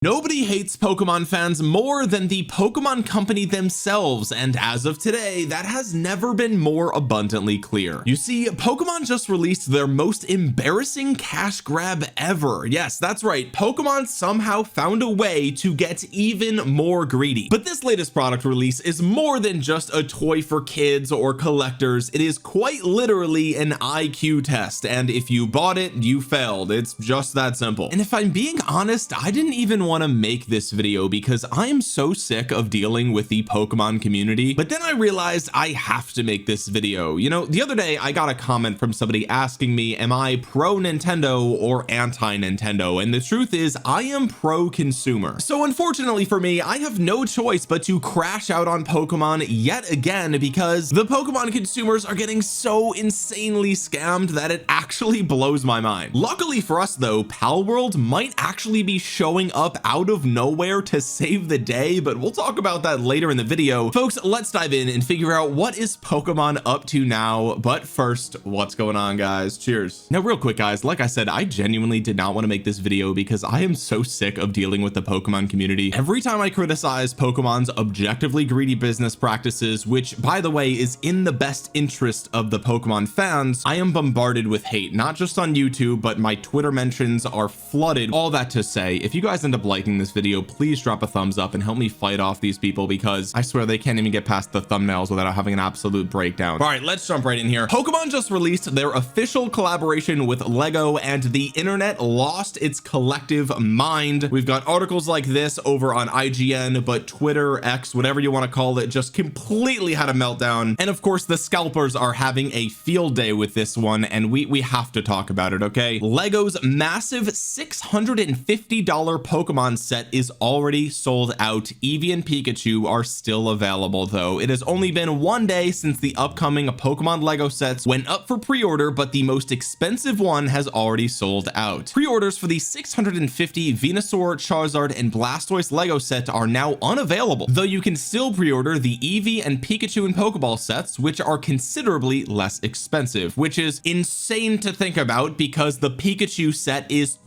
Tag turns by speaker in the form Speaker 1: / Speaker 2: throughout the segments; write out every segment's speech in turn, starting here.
Speaker 1: Nobody hates Pokemon fans more than the Pokemon company themselves, and as of today, that has never been more abundantly clear. You see, Pokemon just released their most embarrassing cash grab ever. Yes, that's right, Pokemon somehow found a way to get even more greedy. But this latest product release is more than just a toy for kids or collectors. It is quite literally an IQ test, and if you bought it, you failed. It's just that simple. And if I'm being honest, I didn't even want to make this video because I am so sick of dealing with the Pokemon community, but then I realized I have to make this video. You know, the other day I got a comment from somebody asking me, am I pro Nintendo or anti Nintendo? And the truth is I am pro consumer. So unfortunately for me, I have no choice but to crash out on Pokemon yet again because the Pokemon consumers are getting so insanely scammed that it actually blows my mind. Luckily for us though, Palworld might actually be showing up out of nowhere to save the day, but we'll talk about that later in the video. Folks, let's dive in and figure out what is Pokemon up to now. But first, what's going on, guys? Cheers. Now real quick, guys, like I said, I genuinely did not want to make this video because I am so sick of dealing with the Pokemon community. Every time I criticize Pokemon's objectively greedy business practices, which by the way is in the best interest of the Pokemon fans, I am bombarded with hate, not just on YouTube, but my Twitter mentions are flooded. All that to say, if you guys end up liking this video, please drop a thumbs up and help me fight off these people because I swear they can't even get past the thumbnails without having an absolute breakdown. All right, let's jump right in here. Pokemon just released their official collaboration with Lego and the internet lost its collective mind. We've got articles like this over on IGN, but Twitter, X, whatever you want to call it, just completely had a meltdown. And of course the scalpers are having a field day with this one, and we have to talk about it. Okay, Lego's massive $650 Pokemon set is already sold out. Eevee and Pikachu are still available though. It has only been one day since the upcoming Pokemon Lego sets went up for pre-order, but the most expensive one has already sold out. Pre-orders for the 650 Venusaur, Charizard, and Blastoise Lego set are now unavailable, though you can still pre-order the Eevee and Pikachu and Pokeball sets, which are considerably less expensive, which is insane to think about because the Pikachu set is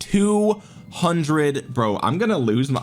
Speaker 1: bro, I'm gonna lose my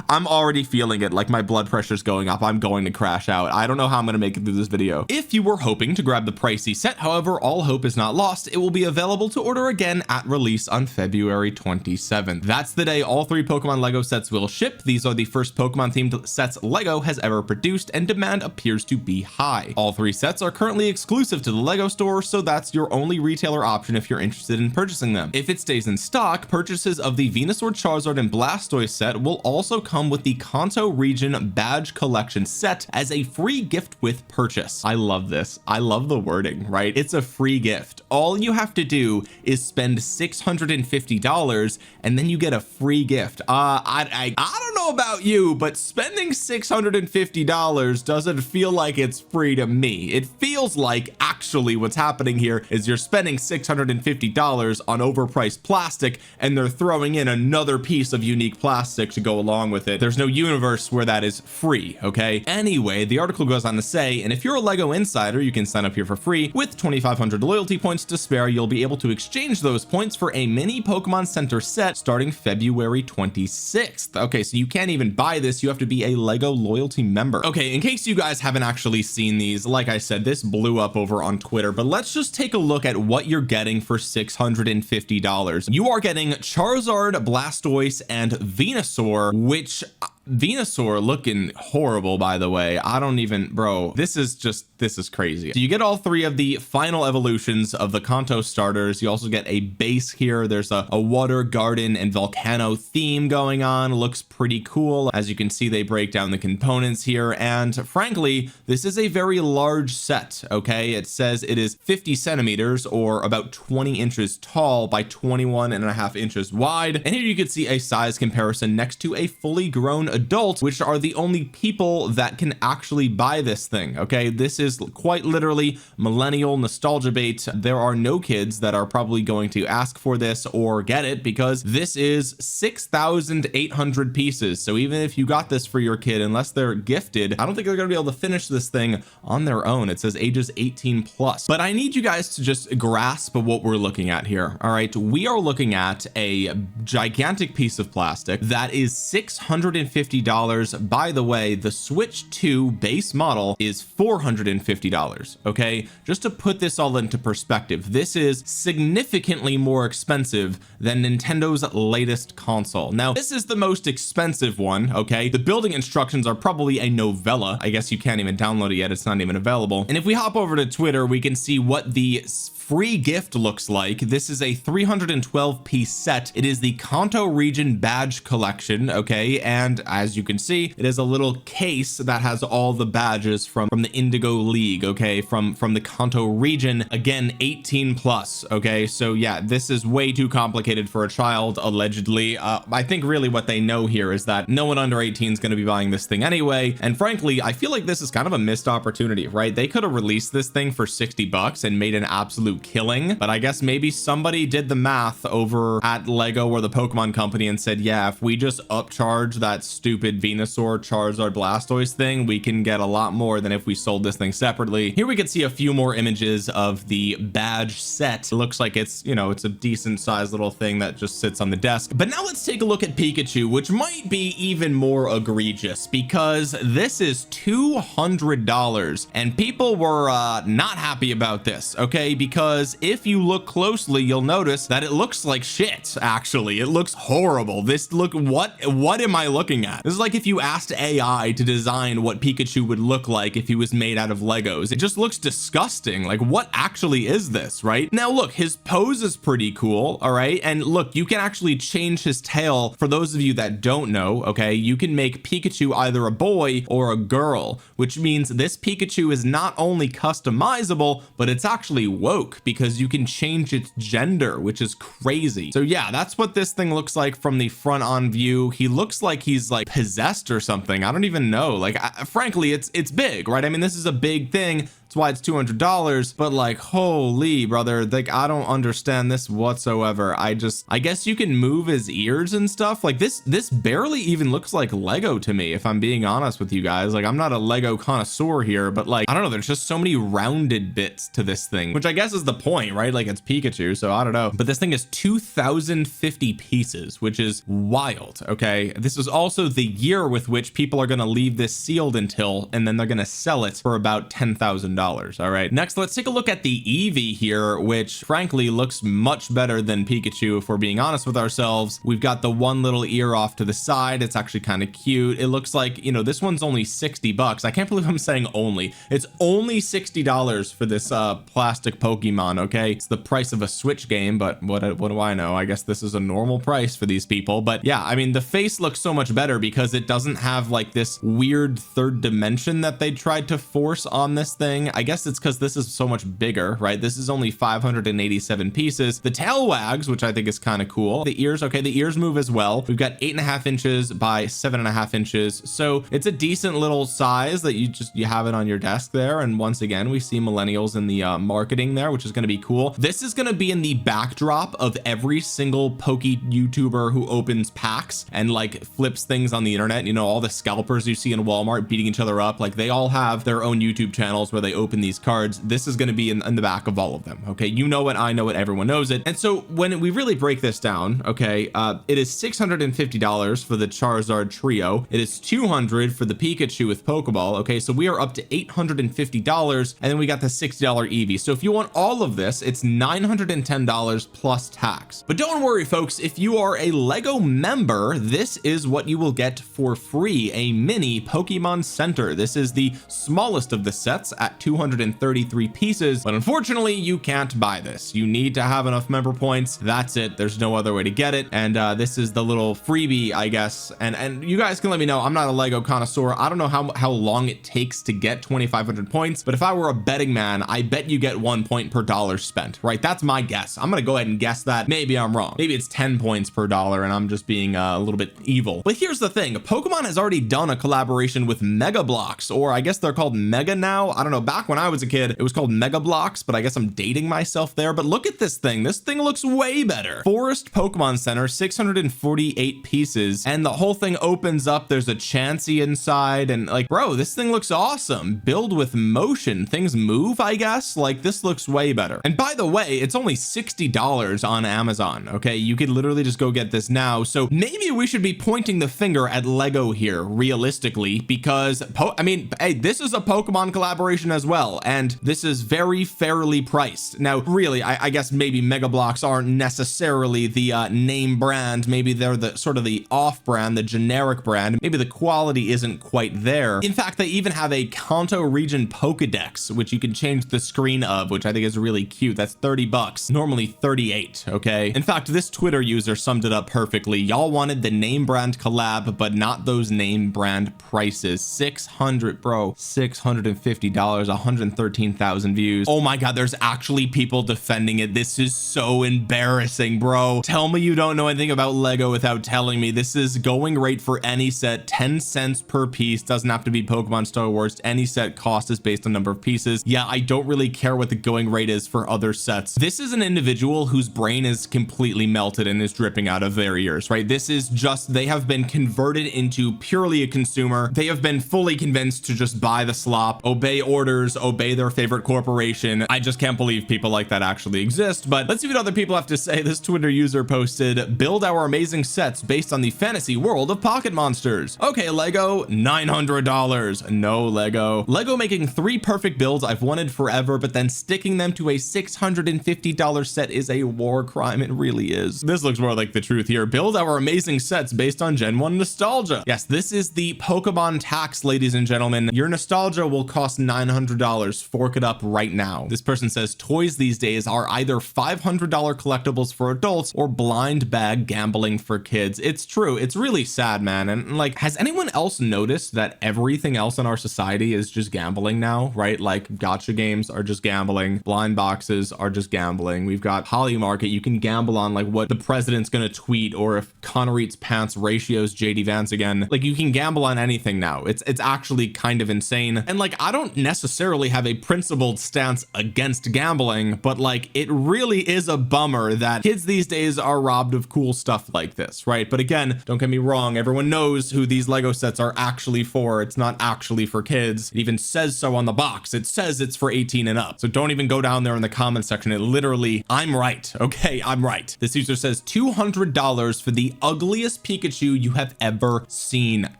Speaker 1: I'm already feeling it, like my blood pressure's going up. I'm going to crash out. I don't know how I'm gonna make it through this video. If you were hoping to grab the pricey set, however, all hope is not lost. It will be available to order again at release on February 27th. That's the day all three Pokemon Lego sets will ship. These are the first Pokemon themed sets Lego has ever produced, and demand appears to be high. All three sets are currently exclusive to the Lego store, so that's your only retailer option if you're interested in purchasing them. If it stays in stock, purchases of the Venusaur, Charizard, and Blastoise set will also come with the Kanto region badge collection set as a free gift with purchase. I love this. I love the wording, right? It's a free gift. All you have to do is spend $650 and then you get a free gift. I don't know about you, but spending $650 doesn't feel like it's free to me. It feels like actually what's happening here is you're spending $650 on overpriced plastic and they're throwing in another piece of unique plastic to go along with it. There's no universe where that is free. Okay, anyway, the article goes on to say, and if you're a Lego insider, you can sign up here for free. With 2,500 loyalty points to spare, you'll be able to exchange those points for a mini Pokemon Center set starting February 26th. Okay, so you can't even buy this, you have to be a Lego loyalty member. Okay, in case you guys haven't actually seen these, like I said, this blew up over on Twitter, but let's just take a look at what you're getting for $650. You are getting Charizard, Blastoise, and Venusaur, which Venusaur looking horrible, by the way. I don't even, bro, this is crazy. So you get all three of the final evolutions of the Kanto starters. You also get a base here. There's a water, garden, and volcano theme going on. Looks pretty cool. As you can see, they break down the components here, and frankly, this is a very large set. Okay, it says it is 50 centimeters or about 20 inches tall by 21.5 inches wide, and here you can see a size comparison next to a fully grown adult, which are the only people that can actually buy this thing. Okay, this is quite literally millennial nostalgia bait. There are no kids that are probably going to ask for this or get it, because this is 6,800 pieces. So even if you got this for your kid, unless they're gifted, I don't think they're gonna be able to finish this thing on their own. It says ages 18 plus, but I need you guys to just grasp what we're looking at here. All right, we are looking at a gigantic piece of plastic that is $650. By the way, the Switch 2 base model is $450. Okay, just to put this all into perspective, this is significantly more expensive than Nintendo's latest console. Now, this is the most expensive one. Okay, the building instructions are probably a novella. I guess you can't even download it yet, it's not even available. And if we hop over to Twitter, we can see what the free gift looks like. This is a 312 piece set. It is the Kanto region badge collection. Okay, and as you can see, it is a little case that has all the badges from the Indigo League. Okay, from the Kanto region, again 18 plus. Okay, so yeah, this is way too complicated for a child, allegedly. I think really what they know here is that no one under 18 is going to be buying this thing anyway, and frankly I feel like this is kind of a missed opportunity, right? They could have released this thing for 60 bucks and made an absolute killing, but I guess maybe somebody did the math over at Lego or the Pokemon company and said, yeah, if we just upcharge that stupid Venusaur, Charizard, Blastoise thing, we can get a lot more than if we sold this thing separately. Here we can see a few more images of the badge set. It looks like it's, you know, it's a decent sized little thing that just sits on the desk. But now let's take a look at Pikachu, which might be even more egregious, because this is $200 and people were not happy about this. Okay, because if you look closely, you'll notice that it looks like shit. Actually, it looks horrible. What am I looking at? This is like if you asked AI to design what Pikachu would look like if he was made out of Legos. It just looks disgusting. Like, what actually is this, right? Now look, his pose is pretty cool. All right, and look, you can actually change his tail. For those of you that don't know, okay, you can make Pikachu either a boy or a girl, which means this Pikachu is not only customizable, but it's actually woke, because you can change its gender, which is crazy. So yeah, that's what this thing looks like from the front on view. He looks like he's like possessed or something. I don't even know. Like, frankly, it's big, right? I mean, this is a big thing. That's why it's $200, but like, holy brother, like, I don't understand this whatsoever. I guess you can move his ears and stuff. Like, this barely even looks like Lego to me, if I'm being honest with you guys. Like, I'm not a Lego connoisseur here, but like, I don't know, there's just so many rounded bits to this thing, which I guess is the point, right? Like, it's Pikachu, so I don't know. But this thing is 2,050 pieces, which is wild. Okay, this is also the year with which people are going to leave this sealed until, and then they're going to sell it for about $10,000. All right, next let's take a look at the Eevee here, which frankly looks much better than Pikachu, if we're being honest with ourselves. We've got the one little ear off to the side. It's actually kind of cute. It looks like, you know, this one's only 60 bucks. I can't believe I'm saying only. It's only $60 for this plastic Pokemon. Okay, it's the price of a Switch game, but what do I know? I guess this is a normal price for these people. But yeah, I mean, the face looks so much better because it doesn't have like this weird third dimension that they tried to force on this thing. I guess it's because this is so much bigger, right? This is only 587 pieces. The tail wags, which I think is kind of cool. The ears, okay, the ears move as well. We've got 8.5 inches by 7.5 inches, so it's a decent little size that you have it on your desk there. And once again, we see millennials in the marketing there, which is going to be cool. This is going to be in the backdrop of every single Poke YouTuber who opens packs and like flips things on the internet. You know, all the scalpers you see in Walmart beating each other up, like they all have their own YouTube channels where they open these cards. This is going to be in the back of all of them. Okay, you know it, I know it, everyone knows it. And so when we really break this down, okay, it is $650 for the Charizard trio. It is $200 for the Pikachu with Pokeball. Okay, so we are up to $850, and then we got the $60 Eevee. So if you want all of this, it's $910 plus tax. But don't worry folks, if you are a Lego member, this is what you will get for free: a mini Pokemon Center. This is the smallest of the sets at 233 pieces, but unfortunately you can't buy this. You need to have enough member points. That's it. There's no other way to get it. And this is the little freebie, I guess. And you guys can let me know. I'm not a Lego connoisseur. I don't know how long it takes to get 2,500 points, but if I were a betting man, I bet you get 1 point per dollar spent, right? That's my guess. I'm gonna go ahead and guess that. Maybe I'm wrong. Maybe it's 10 points per dollar and I'm just being a little bit evil. But here's the thing. Pokemon has already done a collaboration with Mega Bloks, or I guess they're called Mega now. I don't know. Back when I was a kid, it was called Mega Bloks, but I guess I'm dating myself there. But look at this thing. This thing looks way better. Forest Pokemon Center, 648 pieces, and the whole thing opens up. There's a Chansey inside, and like, bro, this thing looks awesome. Build with motion. Things move, I guess. Like, this looks way better. And by the way, it's only $60 on Amazon. Okay, you could literally just go get this now. So maybe we should be pointing the finger at Lego here, realistically, because I mean, hey, this is a Pokemon collaboration as well, and this is very fairly priced. Now, really, I guess maybe Mega Bloks aren't necessarily the name brand. Maybe they're the sort of the off brand, the generic brand. Maybe the quality isn't quite there. In fact, they even have a Kanto region Pokedex, which you can change the screen of, which I think is really cute. That's 30 bucks, normally 38. Okay. In fact, this Twitter user summed it up perfectly. Y'all wanted the name brand collab, but not those name brand prices. 600, bro, $650, 113,000 views. Oh my God, there's actually people defending it. This is so embarrassing, bro. Tell me you don't know anything about Lego without telling me. This is going rate for any set, 10 cents per piece. Doesn't have to be Pokemon Star Wars. Any set cost is based on number of pieces. Yeah, I don't really care what the going rate is for other sets. This is an individual whose brain is completely melted and is dripping out of their ears, right? This is just, they have been converted into purely a consumer. They have been fully convinced to just buy the slop, obey orders, obey their favorite corporation. I just can't believe people like that actually exist. But let's see what other people have to say. This Twitter user posted, build our amazing sets based on the fantasy world of Pocket Monsters. Okay, Lego, $900. No, Lego making 3 perfect builds I've wanted forever, but then sticking them to a $650 set is a war crime. It really is. This looks more like the truth here. Build our amazing sets based on Gen 1 nostalgia. Yes, this is the Pokemon tax, ladies and gentlemen. Your nostalgia will cost $900. Fork it up right now. This person says toys these days are either $500 collectibles for adults or blind bag gambling for kids. It's true. It's really sad, man. And like, has anyone else noticed that everything else in our society is just gambling now, right? Like gotcha games are just gambling. Blind boxes are just gambling. We've got Holly Market. You can gamble on like what the president's going to tweet, or if Connor eats pants ratios JD Vance again. Like, you can gamble on anything now. It's actually kind of insane. And like, I don't necessarily have a principled stance against gambling, but like, it really is a bummer that kids these days are robbed of cool stuff like this, right? But again, don't get me wrong, everyone knows who these Lego sets are actually for. It's not actually for kids. It even says so on the box. It says it's for 18 and up. So don't even go down there in the comment section. It literally, I'm right. Okay, I'm right. This user says $200 for the ugliest Pikachu you have ever seen.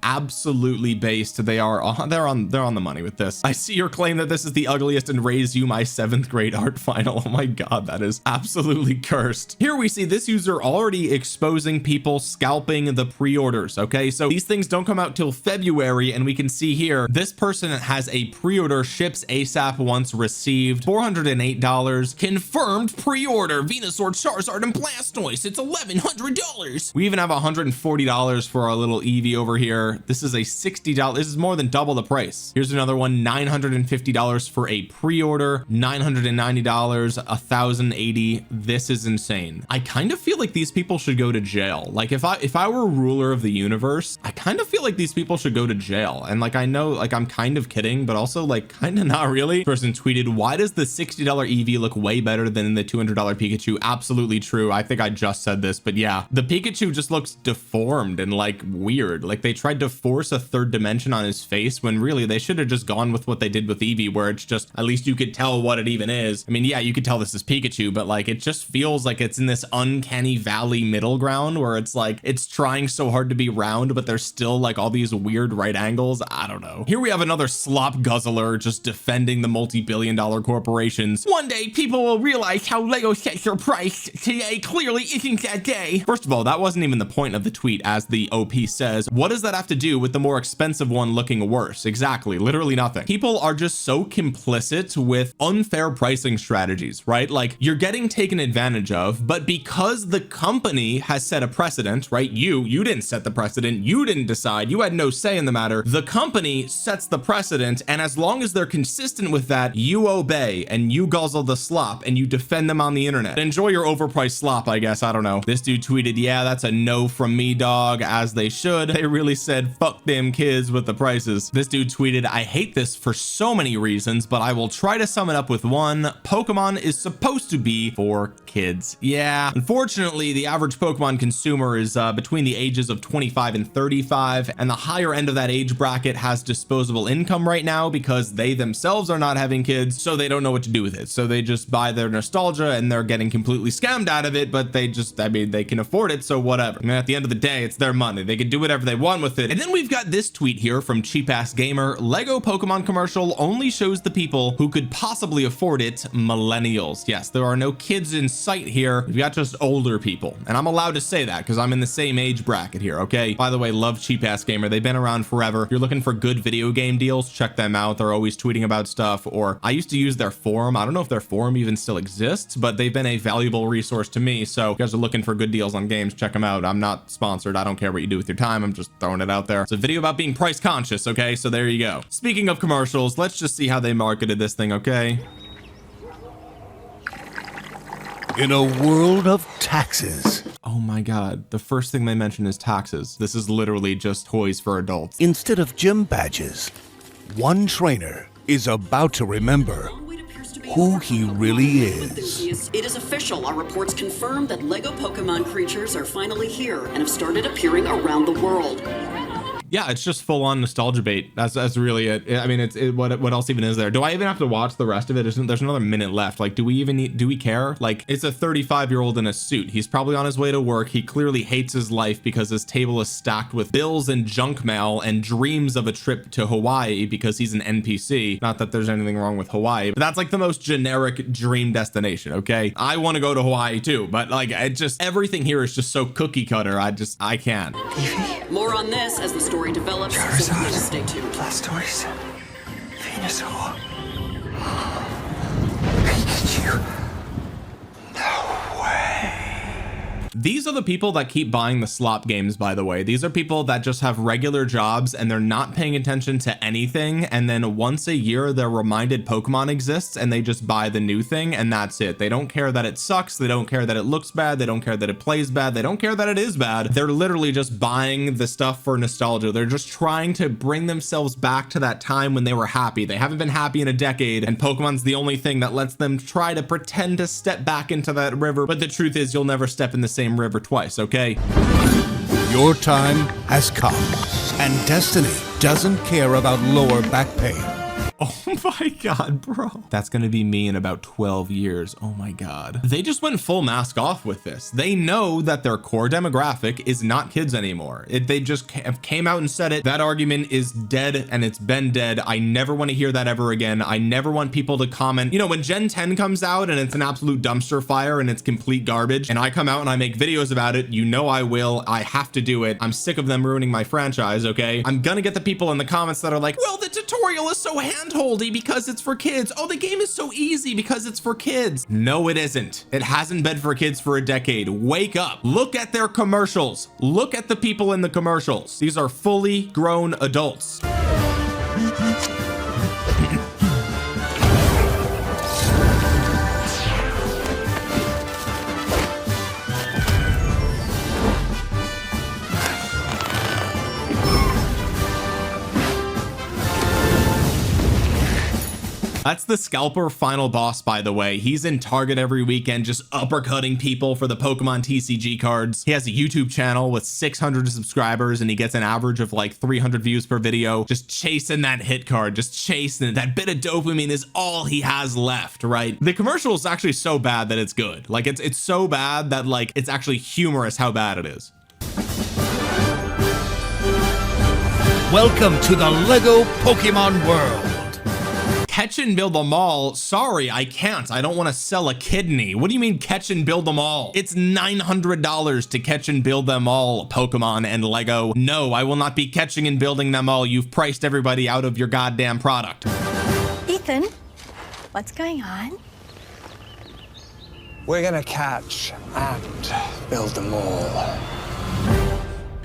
Speaker 1: Absolutely based. They're on the money with this. I see your claim that this is the ugliest and raise you my 7th grade art final. Oh my God, that is absolutely cursed. Here we see this user already exposing people scalping the pre-orders. Okay, so these things don't come out till February, and we can see here this person has a pre-order, ships ASAP once received, $408. Confirmed pre-order Venusaur, Charizard, and Blastoise. It's $1,100. We even have $140 for our little Eevee over here. This is a $60. This is more than double the price. Here's another one, $950 for a pre-order, $990, $1,080. This is insane. I kind of feel like these people should go to jail. Like, if I were ruler of the universe, I kind of feel like these people should go to jail. And like, I know, like, I'm kind of kidding, but also like kind of not really. Person tweeted, why does the $60 Eevee look way better than the $200 Pikachu? Absolutely true. I think I just said this, but yeah, the Pikachu just looks deformed and like weird. Like, they tried to force a third dimension on his face when really they should have just gone with what they did with Eevee, where it's just, at least you could tell what it even is. I mean, yeah, you could tell this is Pikachu, but like, it just feels like it's in this uncanny valley middle ground where it's like, it's trying so hard to be round, but there's still like all these weird right angles. I don't know. Here we have another slop guzzler just defending the multi-billion-dollar corporations. One day people will realize how Lego sets are priced. Today clearly isn't that day. First of all, that wasn't even the point of the tweet, as the OP says. What does that have to do with the more expensive one looking worse? Exactly, literally nothing. People are just just so complicit with unfair pricing strategies, right? Like, you're getting taken advantage of, but because the company has set a precedent, right? You didn't set the precedent, you didn't decide, you had no say in the matter. The company sets the precedent, and as long as they're consistent with that, you obey and you guzzle the slop and you defend them on the internet. Enjoy your overpriced slop, I guess. I don't know. This dude tweeted, yeah, that's a no from me, dog, as they should. They really said fuck them kids with the prices. This dude tweeted, I hate this for so many reasons, but I will try to sum it up with one. Pokemon is supposed to be for kids. Yeah, unfortunately, the average Pokemon consumer is between the ages of 25 and 35, and the higher end of that age bracket has disposable income right now because they themselves are not having kids, so they don't know what to do with it. So they just buy their nostalgia and they're getting completely scammed out of it, but they just, I mean, they can afford it, so whatever. I mean, at the end of the day, it's their money. They can do whatever they want with it. And then we've got this tweet here from Cheap Ass Gamer. Lego Pokemon commercial only shows the people who could possibly afford it, millennials. Yes, there are no kids in sight here. We've got just older people, and I'm allowed to say that because I'm in the same age bracket here. Okay, by the way, love Cheap Ass Gamer. They've been around forever. If you're looking for good video game deals, check them out. They're always tweeting about stuff. Or I used to use their forum. I don't know if their forum even still exists, but they've been a valuable resource to me. So if you guys are looking for good deals on games, check them out. I'm not sponsored. I don't care what you do with your time. I'm just throwing it out there. It's a video about being price conscious. Okay, so there you go. Speaking of commercials, let's just see how they marketed this thing. Okay,
Speaker 2: in a world of taxes.
Speaker 1: oh my god, the first thing they mention is taxes. This is literally just toys for adults.
Speaker 2: Instead of gym badges, one trainer is about to remember who he really is.
Speaker 3: It is official. Our reports confirm that Lego Pokemon creatures are finally here and have started appearing around the world.
Speaker 1: Yeah, it's just full on nostalgia bait. That's really it. I mean, what else even is there? Do I even have to watch the rest of it? There's another minute left. Like, do we care? Like, it's a 35-year-old in a suit. He's probably on his way to work. He clearly hates his life because his table is stacked with bills and junk mail and dreams of a trip to Hawaii because he's an NPC. Not that there's anything wrong with Hawaii, but that's like the most generic dream destination. Okay, I want to go to Hawaii too, but like, it just, everything here is just so cookie cutter. I can't.
Speaker 3: More on this as the story develops, so please stay tuned.
Speaker 4: Blastoise, Venusaur, Pikachu. No way.
Speaker 1: These are the people that keep buying the slop games, by the way. These are people that just have regular jobs and they're not paying attention to anything, and then once a year they're reminded Pokemon exists and they just buy the new thing, and that's it. They don't care that it sucks, they don't care that it looks bad, they don't care that it plays bad, they don't care that it is bad. They're literally just buying the stuff for nostalgia. They're just trying to bring themselves back to that time when they were happy. They haven't been happy in a decade, and Pokemon's the only thing that lets them try to pretend to step back into that river, but the truth is you'll never step in the same river twice. Okay,
Speaker 2: Your time has come, and Destiny doesn't care about lower back pain.
Speaker 1: oh my god, bro, that's gonna be me in about 12 years. Oh my god, they just went full mask off with this. They know that their core demographic is not kids anymore. They just came out and said it. That argument is dead, and it's been dead. I never want to hear that ever again. I never want people to comment, you know, when Gen 10 comes out and it's an absolute dumpster fire and it's complete garbage, and I come out and I make videos about it, you know I will. I have to do it. I'm sick of them ruining my franchise. Okay, I'm gonna get the people in the comments that are like, well, the tutorial is so handholdy because it's for kids. Oh, the game is so easy because it's for kids. No, it isn't. It hasn't been for kids for a decade. Wake up. Look at their commercials. Look at the people in the commercials. These are fully grown adults. That's the Scalper final boss, by the way. He's in Target every weekend just uppercutting people for the Pokemon TCG cards. He has a YouTube channel with 600 subscribers and he gets an average of like 300 views per video, just chasing that hit card, just chasing it. That bit of dopamine is all he has left, right? The commercial is actually so bad that it's good. Like, it's so bad that like it's actually humorous how bad it is.
Speaker 2: Welcome to the Lego Pokemon world.
Speaker 1: Catch and build them all. Sorry, I can't. I don't want to sell a kidney. What do you mean catch and build them all? It's $900 to catch and build them all, Pokemon and Lego. No, I will not be catching and building them all. You've priced everybody out of your goddamn product.
Speaker 5: Ethan, what's going on?
Speaker 4: We're gonna catch and build them all.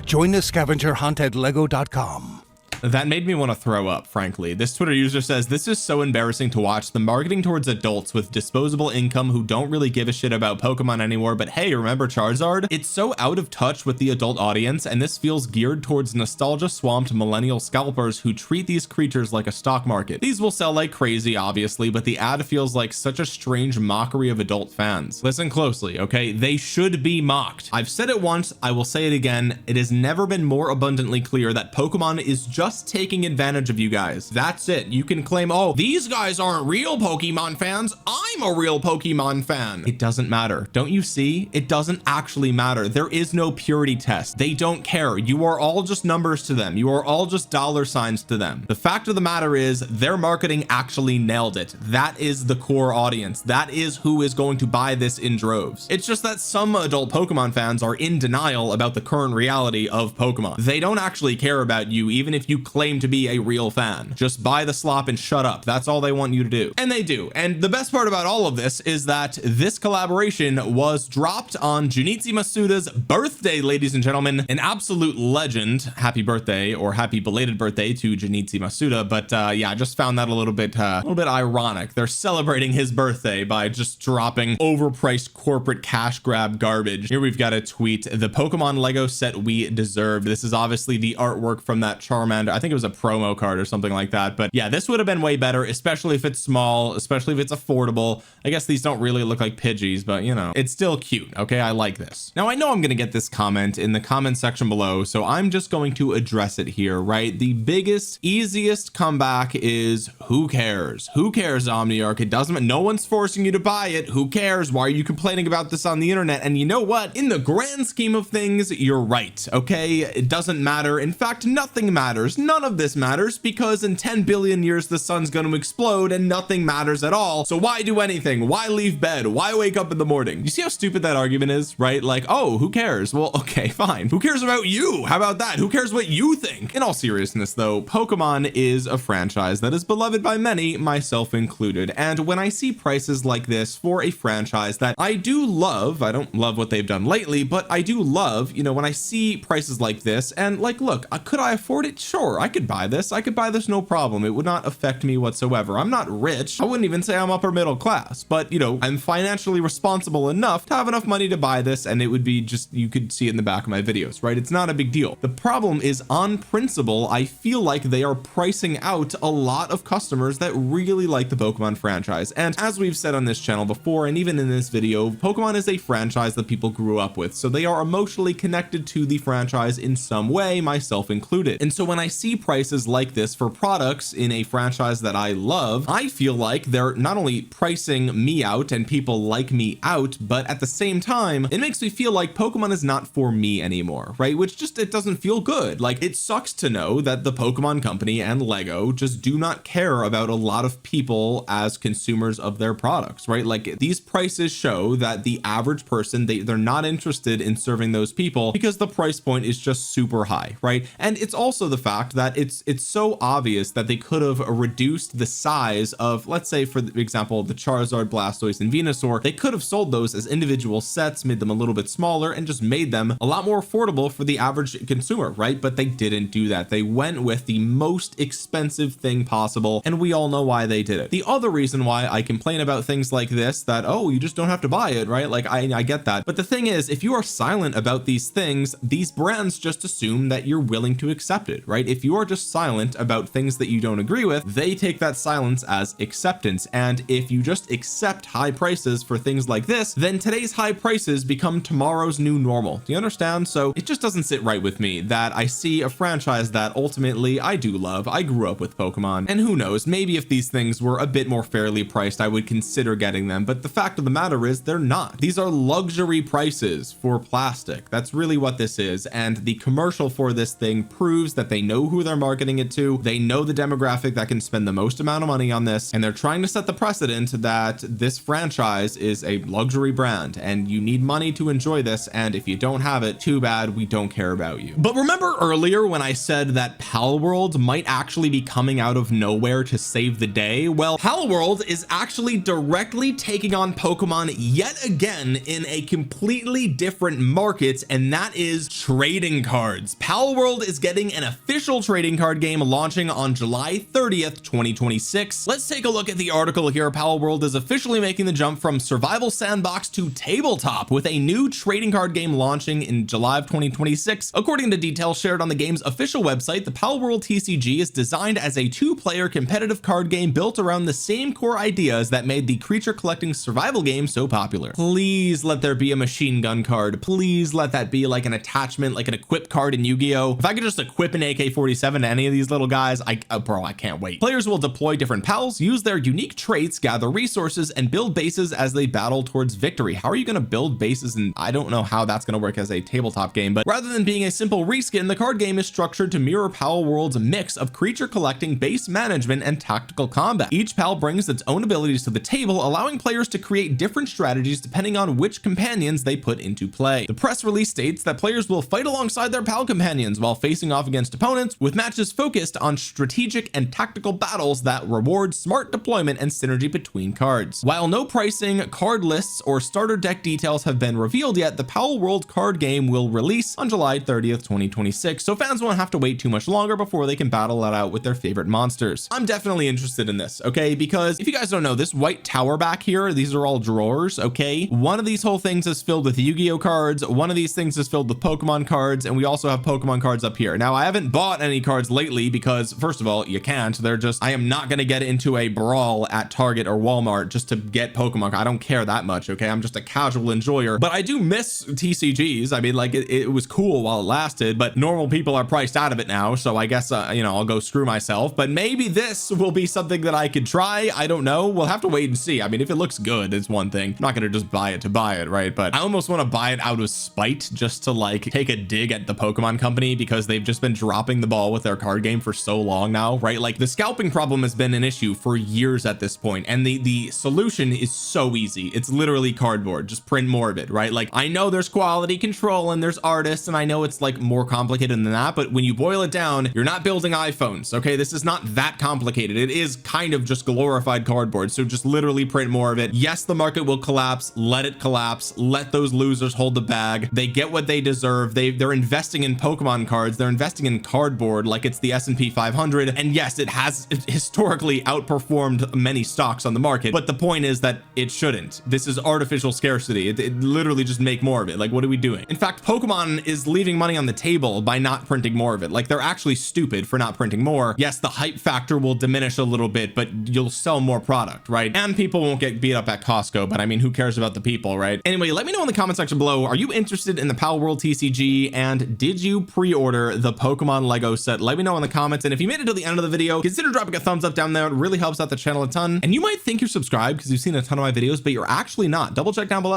Speaker 2: Join the scavenger hunt at lego.com.
Speaker 1: That made me want to throw up, frankly. This Twitter user says, this is so embarrassing to watch. The marketing towards adults with disposable income who don't really give a shit about Pokemon anymore. But hey, remember Charizard? It's so out of touch with the adult audience, and this feels geared towards nostalgia swamped millennial scalpers who treat these creatures like a stock market. These will sell like crazy, obviously, but the ad feels like such a strange mockery of adult fans. Listen closely, okay? They should be mocked. I've said it once, I will say it again. It has never been more abundantly clear that Pokemon is just taking advantage of you guys. That's it. You can claim, oh, these guys aren't real Pokemon fans. I'm a real Pokemon fan. It doesn't matter. Don't you see? It doesn't actually matter. There is no purity test. They don't care. You are all just numbers to them. You are all just dollar signs to them. The fact of the matter is their marketing actually nailed it. That is the core audience. That is who is going to buy this in droves. It's just that some adult Pokemon fans are in denial about the current reality of Pokemon. They don't actually care about you, even if you claim to be a real fan. Just buy the slop and shut up. That's all they want you to do. And they do. And the best part about all of this is that this collaboration was dropped on Junichi Masuda's birthday, ladies and gentlemen. An absolute legend. Happy birthday, or happy belated birthday to Junichi Masuda. But yeah, I just found that a little bit ironic. They're celebrating his birthday by just dropping overpriced corporate cash grab garbage. Here we've got a tweet. The Pokemon Lego set we deserved. This is obviously the artwork from that Charmander. I think it was a promo card or something like that. But yeah, this would have been way better, especially if it's small, especially if it's affordable. I guess these don't really look like Pidgeys, but you know, it's still cute. Okay, I like this. Now I know I'm gonna get this comment in the comment section below, so I'm just going to address it here, right? The biggest, easiest comeback is who cares? Who cares, Omniarch? It doesn't, no one's forcing you to buy it. Who cares? Why are you complaining about this on the internet? And you know what? In the grand scheme of things, you're right. Okay, it doesn't matter. In fact, nothing matters. None of this matters because in 10 billion years the sun's going to explode and nothing matters at all. So why do anything? Why leave bed? Why wake up in the morning? You see how stupid that argument is, right? Like, oh, who cares? Well, okay, fine. Who cares about you? How about that? Who cares what you think? In all seriousness though, Pokemon is a franchise that is beloved by many, myself included. And when I see prices like this for a franchise that I do love, I don't love what they've done lately, but I do love, you know, when I see prices like this and like, look, could I afford it? Sure, I could buy this. I could buy this no problem. It would not affect me whatsoever. I'm not rich. I wouldn't even say I'm upper middle class, but you know, I'm financially responsible enough to have enough money to buy this, and it would be just, you could see it in the back of my videos, right? It's not a big deal. The problem is on principle, I feel like they are pricing out a lot of customers that really like the Pokemon franchise. And as we've said on this channel before, and even in this video, Pokemon is a franchise that people grew up with. So they are emotionally connected to the franchise in some way, myself included. And so when I see prices like this for products in a franchise that I love, I feel like they're not only pricing me out and people like me out, but at the same time, it makes me feel like Pokemon is not for me anymore, right? Which just, it doesn't feel good. Like, it sucks to know that the Pokemon company and Lego just do not care about a lot of people as consumers of their products, right? Like, these prices show that the average person, they're not interested in serving those people because the price point is just super high, right? And it's also the fact that it's so obvious that they could have reduced the size of, let's say for example, the Charizard, Blastoise, and Venusaur. They could have sold those as individual sets, made them a little bit smaller, and just made them a lot more affordable for the average consumer, right? But they didn't do that. They went with the most expensive thing possible, and we all know why they did it. The other reason why I complain about things like this, that, oh, you just don't have to buy it, right? Like, I get that, but the thing is, if you are silent about these things, these brands just assume that you're willing to accept it, right? If you are just silent about things that you don't agree with, they take that silence as acceptance. And if you just accept high prices for things like this, then today's high prices become tomorrow's new normal. Do you understand? So it just doesn't sit right with me that I see a franchise that ultimately I do love. I grew up with Pokemon, and who knows, maybe if these things were a bit more fairly priced, I would consider getting them. But the fact of the matter is they're not. These are luxury prices for plastic. That's really what this is. And the commercial for this thing proves that they know know who they're marketing it to. They know the demographic that can spend the most amount of money on this, and they're trying to set the precedent that this franchise is a luxury brand and you need money to enjoy this, and if you don't have it, too bad, we don't care about you. But remember earlier when I said that Palworld might actually be coming out of nowhere to save the day? Well, Palworld is actually directly taking on Pokemon yet again in a completely different market, and that is trading cards. Palworld is getting an official trading card game launching on July 30th 2026. Let's take a look at the article here. Palworld is officially making the jump from survival sandbox to tabletop with a new trading card game launching in July of 2026. According to details shared on the game's official website, the Palworld TCG is designed as a two-player competitive card game built around the same core ideas that made the creature collecting survival game so popular. Please let there be a machine gun card. Please let that be like an attachment, like an equip card in Yu-Gi-Oh! If I could just equip an AK-47 to any of these little guys, bro, I can't wait. Players will deploy different pals, use their unique traits, gather resources, and build bases as they battle towards victory. How are you going to build bases? And I don't know how that's going to work as a tabletop game, but rather than being a simple reskin, the card game is structured to mirror Palworld's mix of creature collecting, base management, and tactical combat. Each pal brings its own abilities to the table, allowing players to create different strategies depending on which companions they put into play. The press release states that players will fight alongside their pal companions while facing off against opponents, with matches focused on strategic and tactical battles that reward smart deployment and synergy between cards. While no pricing, card lists, or starter deck details have been revealed yet, the Palworld card game will release on July 30th 2026, so fans won't have to wait too much longer before they can battle it out with their favorite monsters. I'm definitely interested in this, okay, because if you guys don't know, this white tower back here, these are all drawers, okay? One of these whole things is filled with Yu-Gi-Oh cards, one of these things is filled with Pokemon cards, and we also have Pokemon cards up here. Now I haven't bought any cards lately because first of all, you can't. They're just, I am not going to get into a brawl at Target or Walmart just to get Pokemon. I don't care that much, okay? I'm just a casual enjoyer, but I do miss TCGs. I mean, like it was cool while it lasted, but normal people are priced out of it now, so I guess you know, I'll go screw myself. But maybe this will be something that I could try. I don't know, we'll have to wait and see. I mean, if it looks good, it's one thing. I'm not gonna just buy it to buy it, right? But I almost want to buy it out of spite, just to like take a dig at the Pokemon company, because they've just been dropping the ball with their card game for so long now, right? Like the scalping problem has been an issue for years at this point, and the solution is so easy. It's literally cardboard. Just print more of it, right? Like I know there's quality control and there's artists, and I know it's like more complicated than that, but when you boil it down, you're not building iPhones, okay? This is not that complicated. It is kind of just glorified cardboard, so just literally print more of it. Yes, the market will collapse. Let it collapse. Let those losers hold the bag. They get what they deserve. They're investing in Pokemon cards. They're investing in cardboard like it's the S&P 500, and yes, it has historically outperformed many stocks on the market, but the point is that it shouldn't. This is artificial scarcity. It literally just make more of it. Like, what are we doing? In fact, Pokemon is leaving money on the table by not printing more of it. Like, they're actually stupid for not printing more. Yes, the hype factor will diminish a little bit, but you'll sell more product, right? And people won't get beat up at Costco, but I mean, who cares about the people, right? Anyway, let me know in the comment section below, are you interested in the Palworld TCG, and did you pre-order the Pokemon Lego set? Let me know in the comments, and if you made it to the end of the video, consider dropping a thumbs up down there. It really helps out the channel a ton, and you might think you're subscribed because you've seen a ton of my videos, but you're actually not. Double check down below.